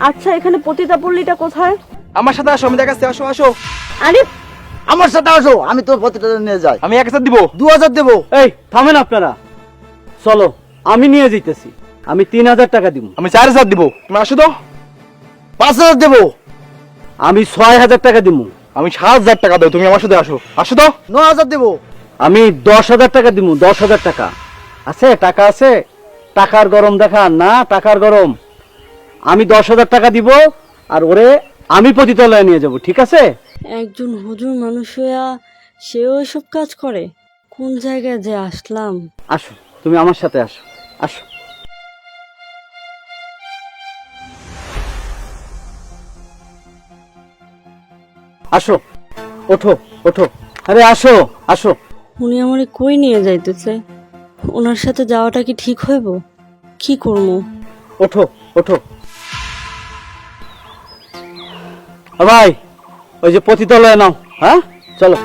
আচ্ছা এখানে পতিতাপল্লীটা কোথায়? আমার সাথে আসো, আমি দেখাচ্ছি। আসো আসো। আরে আমার সাথে আসো, আমি তোর প্রতিটা নিয়ে যাই। আমি 1000 দিব। 2000 দেবো। এই থামেন আপনারা, চলো আমি নিয়ে যাইতেছি। আমি 3000 টাকা দিব। আমি 4000 দিব। তুমি আসো তো। 5000 দেবো। আমি 6000 টাকা দিব। আমি 7000 টাকা দাও, তুমি আমার সাথে আসো। আসো তো। 9000 দেবো। আমি 10000 টাকা দিব। 10000 টাকা আছে? টাকা আছে? টাকার গরম দেখান না, টাকার গরম। আমি 10000 টাকা দিব, আর ওরে আমি পতিতালয়ে নিয়ে যাব, ঠিক আছে? একজন হুজুর মানুষ হইয়া সেও এসব কাজ করে? কোন জায়গায় যে আসলাম। আসো, তুমি আমার সাথে আসো, আসো। আসো, ওঠো ওঠো, আরে আসো আসো। উনি আমারে কই নিয়ে যাইতেছে? ওনার সাথে যাওয়াটা কি ঠিক হইব? কি করবো? ওঠো ওঠো। ভাই, ওই যে পতিতালয়ে নাও। হ্যাঁ, চলো।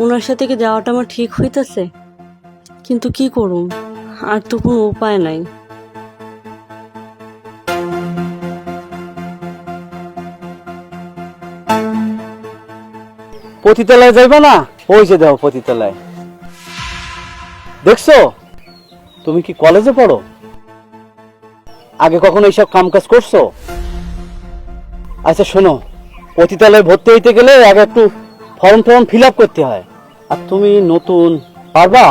ওনার সাথে কি যাওয়াটা আমার ঠিক হইতেছে? কিন্তু কি করুম, আর তো কোনো উপায় নাই। পতিতালয়ে যাইবা না? ওই যে দাও পতিতালয়। দেখছো? তুমি কি কলেজে পড়ো? আগে কখনো এইসব কাম কাজ করছো? আচ্ছা শোনো, পতিতালয়ে ভর্তি হইতে গেলে আগে একটু ফর্ম টর্ম ফিল আপ করতে হয়। আর তুমি নতুন, পারবা?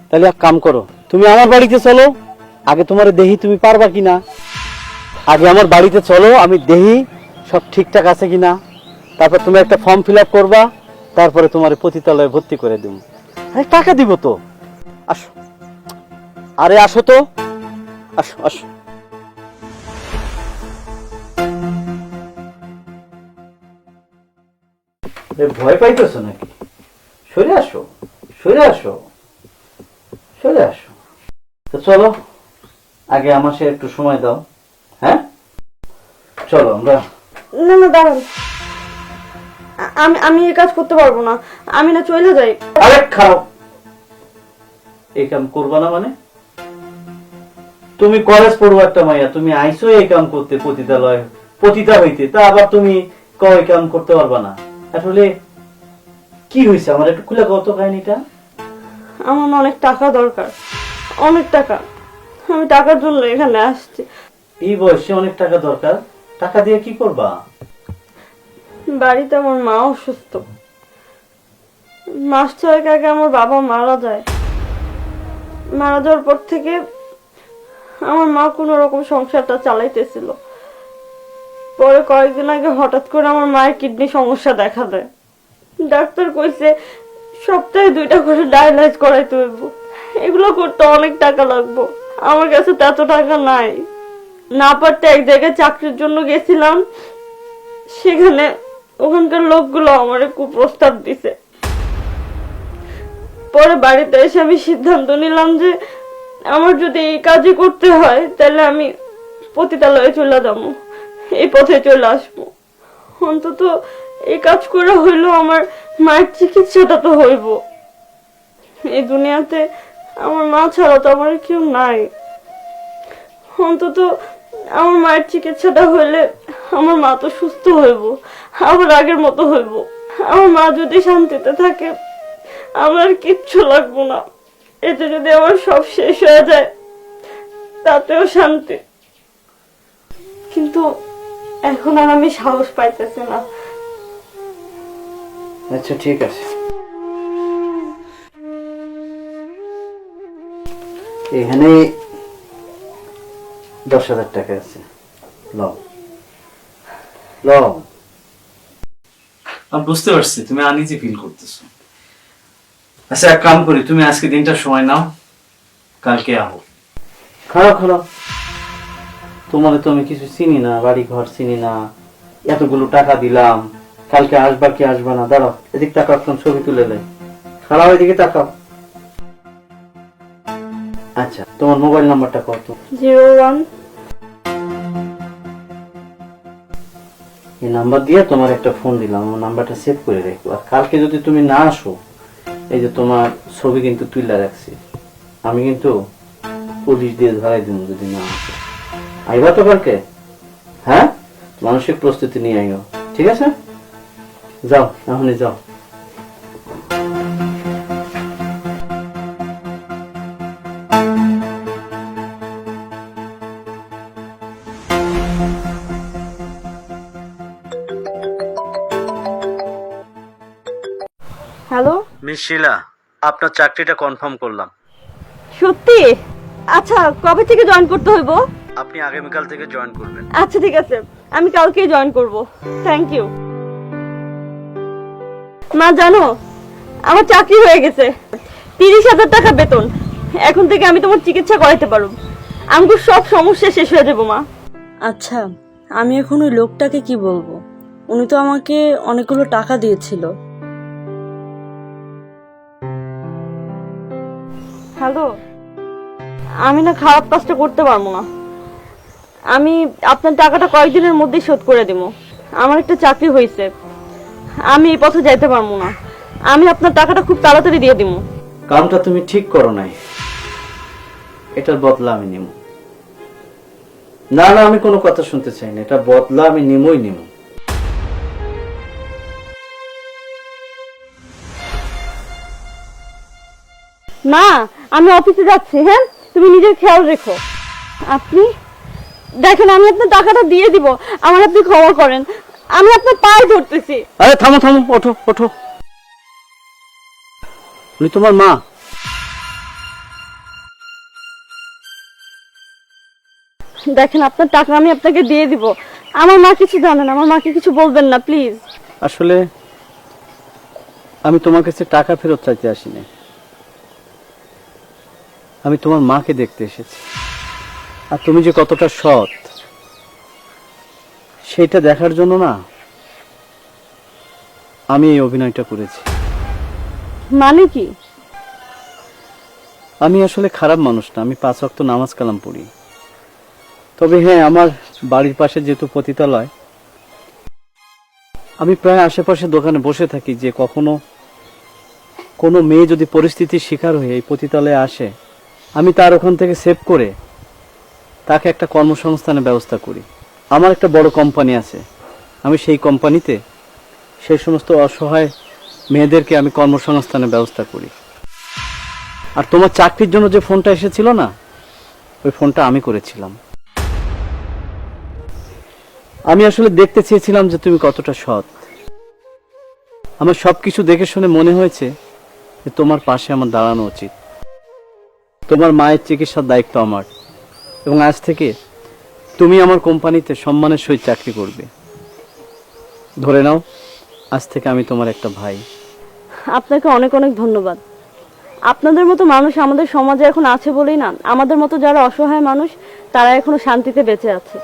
তাহলে এক কাম করো, তুমি আমার বাড়িতে চলো। আগে তোমার দেহি তুমি পারবা কিনা। আগে আমার বাড়িতে চলো, আমি দেহি সব ঠিকঠাক আছে কিনা। তারপর তুমি একটা ফর্ম ফিল আপ করবা, তারপরে তোমার পতিতালয়ে ভর্তি করে দিব। আরে টাকা দিব তো। আসো, আরে আসো তো, আসো আসো। ভয় পাইতেছো নাকি? সরে আসো, সরে আসো, সরে আসো। তো চলো, আগে আমার সে একটু সময় দাও। হ্যাঁ, চলো আমরা। না না দাঁড়ান, আমি আমি এই কাজ করতে পারবো না। আমি না চলে যাই। আরে খাও, এই কাম করবা না মানে? তুমি কলেজ পড়বো একটা মাইয়া, তুমি আইসো এই কাম করতে পতিতালয়, পতিতা হইতে, তা আবার তুমি কয় কাম করতে পারবা না? আসলে কি হয়েছে আমার একটু খুলে কত কাহিনীটা। আমার না অনেক টাকা দরকার, অনেক টাকা। আমি টাকার জন্য এখানে আসছি। এই বয়সে অনেক টাকা দরকার? টাকা দিয়ে কি করবা? বাড়িতে আমার মা অসুস্থ। মাস 6 আগে আমার বাবা মারা যায়। মারা যাওয়ার পর থেকে আমার মা কোনো রকম সংসারটা চালাইতেছিল। পরে কয়েকদিন আগে হঠাৎ করে আমার মায়ের কিডনি সমস্যা দেখা দেয়। ডাক্তার কইছে সপ্তাহে 2টা করে ডায়ালাইজ করাইতে হইব। এগুলো করতে অনেক টাকা লাগবে। আমার কাছে তো এত টাকা নাই। না পারতে এক জায়গায় চাকরির জন্য গেছিলাম, সেখানে ওখানকার লোকগুলো আমারে কুপ্রস্তাব দিছে। পরে বাড়িতে এসে আমি সিদ্ধান্ত নিলাম যে আমার যদি এই কাজই করতে হয় তাহলে আমি পতিতালয়ে চলে যাবো, এই পথে চলে আসবো। অন্তত এই কাজ করে হইলো আমার মায়ের চিকিৎসাটা তো হইব। এই দুনিয়াতে আমার মা ছাড়া তো আমার কেউ নাই। অন্তত আমার মায়ের চিকিৎসাটা হইলে আমার মা তো সুস্থ হইব, আবার আগের মতো হইব। আমার মা যদি শান্তিতে থাকে আমার কিচ্ছু লাগবো না। এতে যদি আমার সব শেষ হয়ে যায় তাতেও শান্তি। কিন্তু এখন আর আমি সাহস পাইতেছি না। আচ্ছা ঠিক আছে, এখানে 10,000 টাকা আছে, লও লও। আমি বুঝতে পারছি তুমি আনইজি ফিল করতেছো। আচ্ছা এক কাম করি, তুমি আজকে দিনটা সময় নাও, কালকে আহো। খারাপ খারাপ, তোমার তো আমি কিছু চিনি না, বাড়ি ঘর চিনি না, এতগুলো টাকা দিলাম, কালকে আসবা কি আসবা না। দাঁড়াও, এদিক তাকাও, একদম ছবি তুলে দেয়। খারাপ, এদিকে তাকাও। আচ্ছা তোমার মোবাইল নাম্বারটা কত? 01। এই নাম্বার দিয়ে তোমার একটা ফোন দিলাম, আমার নাম্বারটা সেভ করে রেখো। আর কালকে যদি তুমি না আসো এই যে তোমার ছবি কিন্তু তুলে রাখছি, আমি কিন্তু পুলিশ দিয়ে ধরাই দিব যদি না আসে। আইবা তো কালকে? হ্যাঁ, মানসিক প্রস্তুতি নিয়ে আইও, ঠিক আছে? যাও, এখনই যাও। হ্যালো, মিস শিলা, আপনার চাকরিটা কনফার্ম করলাম। সত্যি? আচ্ছা, কবে থেকে জয়েন করতে হইব? আপনি আগামীকাল থেকে জয়েন করবেন। আচ্ছা ঠিক আছে, আমি কালকেই জয়েন করব। Thank you. মা জানো, আমার চাকরি হয়ে গেছে, 30,000 টাকা বেতন। এখন থেকে আমি তোমার চিকিৎসা করাইতে পারব, আমার সব সমস্যা শেষ হয়ে যাবো মা। আচ্ছা, আমি এখন ওই লোকটাকে কি বলবো? উনি তো আমাকে অনেকগুলো টাকা দিয়েছিল। হ্যালো, আমি না খারাপ কাজটা করতে পারবো না। আমি আপনার টাকাটা কয়েকদিনের মধ্যেই শোধ করে দেবো। আমার একটা চাকরি হয়েছে, আমি এই পথে যাইতে পারবো না। আমি আপনার টাকাটা খুব তাড়াতাড়ি দিয়ে দিব। কামটা তুমি ঠিক করো নাই, এটার বদলা আমি নিব। না না, আমি কোনো কথা শুনতে চাই না, এটা বদলা আমি নিমই নিব। না, আমি অফিসে যাচ্ছি। হ্যাঁ, তুমি নিজের খেয়াল রেখো। আপনি দেখেন, আমি আপনার টাকাটা দিয়ে দিব, আমার আপনি ক্ষমা করেন। আমি আপনার পায়ে ধরতেছি। আরে থামো থামো, ওঠো ওঠো। উনি তোমার মা? দেখেন, আপনার টাকা আমি আপনাকে দিয়ে দিব। আমার মা কিছু জানেন, আমার মাকে কিছু বলবেন না প্লিজ। আসলে আমি তোমার কাছে টাকা ফেরত চাইতে আসিনি, আমি তোমার মাকে দেখতে এসেছি। আর তুমি যে কতটা সৎ সেটা দেখার জন্য না আমি এই অভিনয়টা করেছি। মানে কি? আমি আসলে খারাপ মানুষ না, আমি 5 ওয়াক্ত নামাজ কালাম পড়ি। তবে হ্যাঁ, আমার বাড়ির পাশে যেহেতু পতিতালয়, আমি প্রায় আশেপাশে দোকানে বসে থাকি যে কখনো কোনো মেয়ে যদি পরিস্থিতির শিকার হয়ে এই পতিতালয়ে আসে, আমি তার ওখান থেকে সেভ করে তাকে একটা কর্মসংস্থানের ব্যবস্থা করি। আমার একটা বড় কোম্পানি আছে, আমি সেই কোম্পানিতে সেই সমস্ত অসহায় মেয়েদেরকে আমি কর্মসংস্থানের ব্যবস্থা করি। আর তোমার চাকরির জন্য যে ফোনটা এসেছিল না, ওই ফোনটা আমি করেছিলাম। আমি আসলে দেখতে চেয়েছিলাম যে তুমি কতটা সৎ। আমার সবকিছু দেখে শুনে মনে হয়েছে যে তোমার পাশে আমার দাঁড়ানো উচিত। তোমার মায়ের চিকিৎসার দায়িত্ব আমার, এবং আজ থেকে তুমি আমার কোম্পানিতে সম্মানের সহিত চাকরি করবে। ধরে নাও, আজ থেকে আমি তোমার একটা ভাই। আপনাকে অনেক অনেক ধন্যবাদ। আপনাদের মতো মানুষ আমাদের সমাজে এখন আছে বলেই না, আমাদের মতো যারা অসহায় মানুষ তারা এখনো শান্তিতে বেঁচে আছে।